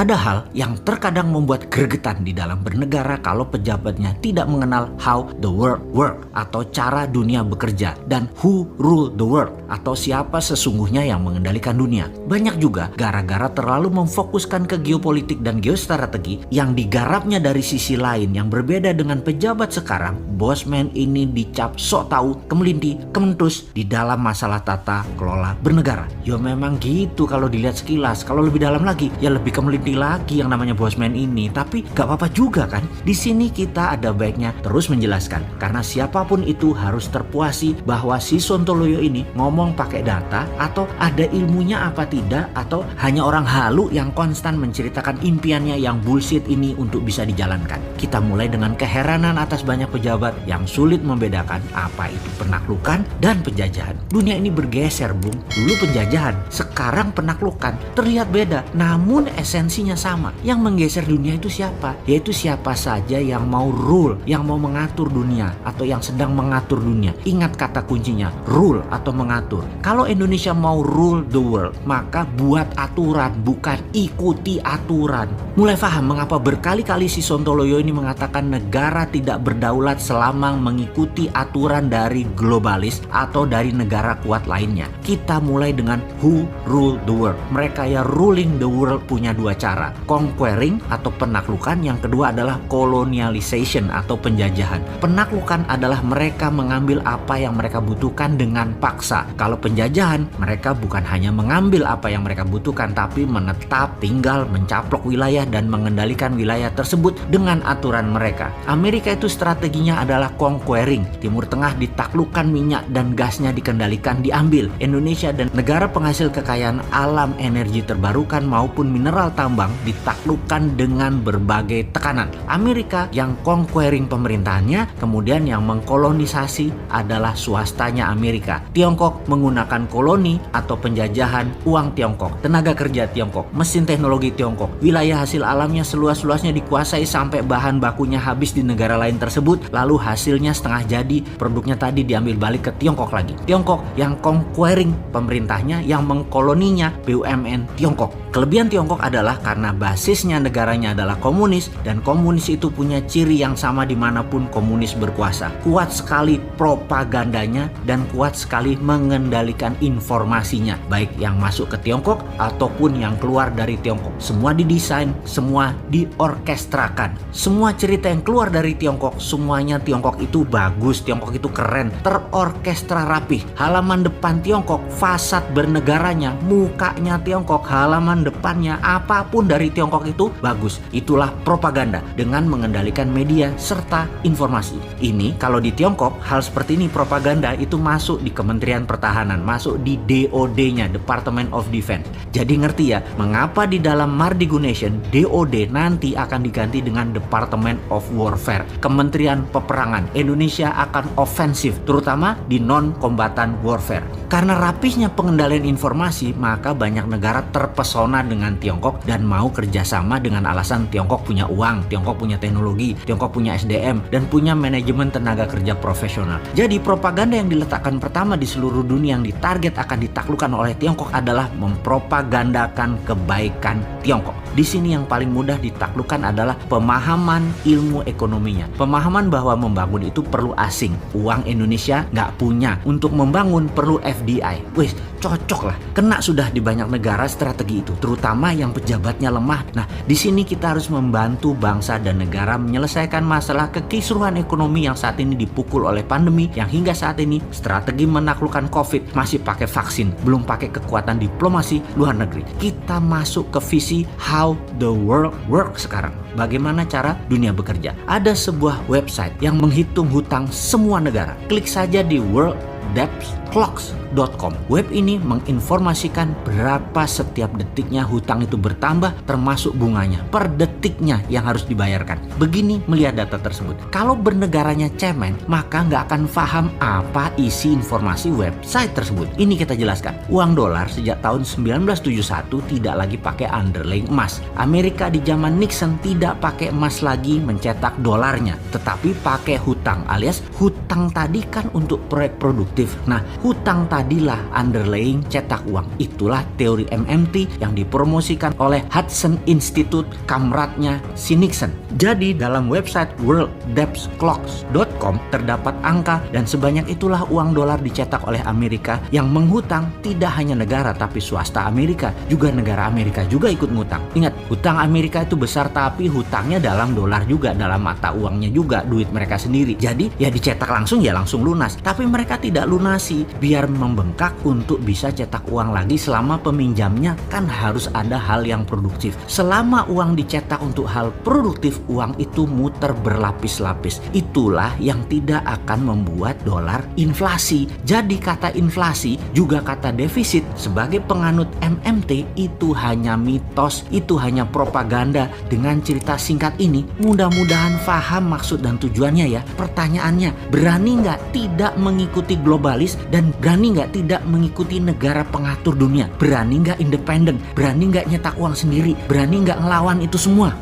Ada hal yang terkadang membuat gregetan di dalam bernegara kalau pejabatnya tidak mengenal how the world work atau cara dunia bekerja dan who rule the world atau siapa sesungguhnya yang mengendalikan dunia. Banyak juga gara-gara terlalu memfokuskan ke geopolitik dan geostrategi yang digarapnya dari sisi lain yang berbeda dengan pejabat sekarang. Bosman ini dicap sok tahu, kemelinti, kementus di dalam masalah tata kelola bernegara. Ya memang gitu kalau dilihat sekilas. Kalau lebih dalam lagi ya lebih kemelinti lagi yang namanya Bosman ini. Tapi gak apa-apa juga kan. Di sini kita ada baiknya terus menjelaskan, karena siapapun itu harus terpuasi bahwa si Sontoloyo ini ngomong pakai data atau ada ilmunya apa tidak, atau hanya orang halu yang konstan menceritakan impiannya yang bullshit ini untuk bisa dijalankan. Kita mulai dengan keheranan atas banyak pejabat yang sulit membedakan apa itu penaklukan dan penjajahan. Dunia ini bergeser, Bung. Dulu penjajahan, sekarang penaklukan. Terlihat beda, namun esensinya sama. Yang menggeser dunia itu siapa? Yaitu siapa saja yang mau rule, yang mau mengatur dunia atau yang sedang mengatur dunia. Ingat kata kuncinya, rule atau mengatur. Kalau Indonesia mau rule the world, maka buat aturan, bukan ikuti aturan. Mulai paham mengapa berkali-kali si Sontoloyo ini mengatakan negara tidak berdaulat selama mengikuti aturan dari globalis atau dari negara kuat lainnya. Kita mulai dengan who rule the world. Mereka ya ruling the world punya dua cara, conquering atau penaklukan, yang kedua adalah colonialization atau penjajahan. Penaklukan adalah mereka mengambil apa yang mereka butuhkan dengan paksa. Kalau penjajahan, mereka bukan hanya mengambil apa yang mereka butuhkan, tapi menetap, tinggal, mencaplok wilayah dan mengendalikan wilayah tersebut dengan aturan mereka. Amerika itu strateginya adalah conquering. Timur Tengah ditaklukkan, minyak dan gasnya dikendalikan, diambil. Indonesia dan negara penghasil kekayaan alam, energi terbarukan maupun mineral tambang ditaklukkan dengan berbagai tekanan. Amerika yang conquering pemerintahannya, kemudian yang mengkolonisasi adalah swastanya Amerika. Tiongkok menggunakan koloni atau penjajahan, uang Tiongkok, tenaga kerja Tiongkok, mesin teknologi Tiongkok, wilayah hasil alamnya seluas-luasnya dikuasai sampai bahan bakunya habis di negara lain tersebut, lalu hasilnya setengah jadi, produknya tadi diambil balik ke Tiongkok lagi. Tiongkok yang conquering pemerintahnya, yang mengkoloninya BUMN Tiongkok. Kelebihan Tiongkok adalah karena basisnya negaranya adalah komunis, dan komunis itu punya ciri yang sama dimanapun komunis berkuasa. Kuat sekali propagandanya dan kuat sekali mengendalikan informasinya, baik yang masuk ke Tiongkok ataupun yang keluar dari Tiongkok. Semua didesain, semua diorkestrakan. Semua cerita yang keluar dari Tiongkok, semuanya Tiongkok itu bagus, Tiongkok itu keren, terorkestra rapih. Halaman depan Tiongkok, fasad bernegaranya, mukanya Tiongkok, halaman depannya, apapun dari Tiongkok itu bagus. Itulah propaganda dengan mengendalikan media serta informasi. Ini kalau di Tiongkok hal seperti ini, propaganda itu masuk di Kementerian Pertahanan, masuk di DOD-nya, Department of Defense. Jadi ngerti ya mengapa di dalam Mardigu Nation DOD nanti akan diganti dengan Department of Warfare, Kementerian Peperangan. Indonesia akan ofensif terutama di non-kombatan warfare. Karena rapihnya pengendalian informasi, maka banyak negara terpesona dengan Tiongkok dan mau kerjasama dengan alasan Tiongkok punya uang, Tiongkok punya teknologi, Tiongkok punya SDM, dan punya manajemen tenaga kerja profesional. Jadi propaganda yang diletakkan pertama di seluruh dunia yang ditarget akan ditaklukkan oleh Tiongkok adalah mempropagandakan kebaikan Tiongkok. Di sini yang paling mudah ditaklukkan adalah pemahaman ilmu ekonominya. Pemahaman bahwa membangun itu perlu asing. Uang Indonesia nggak punya. Untuk membangun perlu FDI. Wih, cocok lah. Kena sudah di banyak negara strategi itu, terutama yang pejabatnya lemah. Nah, di sini kita harus membantu bangsa dan negara menyelesaikan masalah kekisruhan ekonomi yang saat ini dipukul oleh pandemi, yang hingga saat ini strategi menaklukkan COVID masih pakai vaksin, belum pakai kekuatan diplomasi luar negeri. Kita masuk ke visi how the world work sekarang. Bagaimana cara dunia bekerja? Ada sebuah website yang menghitung hutang semua negara. Klik saja di worlddebtclocks.com. Web ini menginformasikan berapa setiap detiknya hutang itu bertambah, termasuk bunganya per detiknya yang harus dibayarkan. Begini melihat data tersebut. Kalau bernegaranya cemen, maka nggak akan paham apa isi informasi website tersebut. Ini kita jelaskan. Uang dolar sejak tahun 1971 tidak lagi pakai underlying emas. Amerika di zaman Nixon tidak pakai emas lagi mencetak dolarnya, tetapi pakai hutang, alias hutang tadi kan untuk proyek produksi produktif. Nah, hutang tadilah underlying cetak uang. Itulah teori MMT yang dipromosikan oleh Hudson Institute, kamratnya si Nixon. Jadi dalam website worlddebtclocks.com terdapat angka, dan sebanyak itulah uang dolar dicetak oleh Amerika yang menghutang tidak hanya negara tapi swasta Amerika, juga negara Amerika juga ikut ngutang. Ingat, hutang Amerika itu besar tapi hutangnya dalam dolar juga, dalam mata uangnya juga, duit mereka sendiri. Jadi ya dicetak langsung ya langsung lunas. Tapi mereka tidak lunasi biar membengkak untuk bisa cetak uang lagi. Selama peminjamnya kan harus ada hal yang produktif. Selama uang dicetak untuk hal produktif, uang itu muter berlapis-lapis. Itulah yang tidak akan membuat dolar inflasi. Jadi kata inflasi juga kata defisit sebagai penganut MMT itu hanya mitos, itu hanya propaganda. Dengan cerita singkat ini mudah-mudahan paham maksud dan tujuannya ya. Pertanyaannya, berani nggak tidak mengikuti globalis dan berani nggak tidak mengikuti negara pengatur dunia? Berani nggak independen? Berani nggak nyetak uang sendiri? Berani nggak ngelawan itu semua?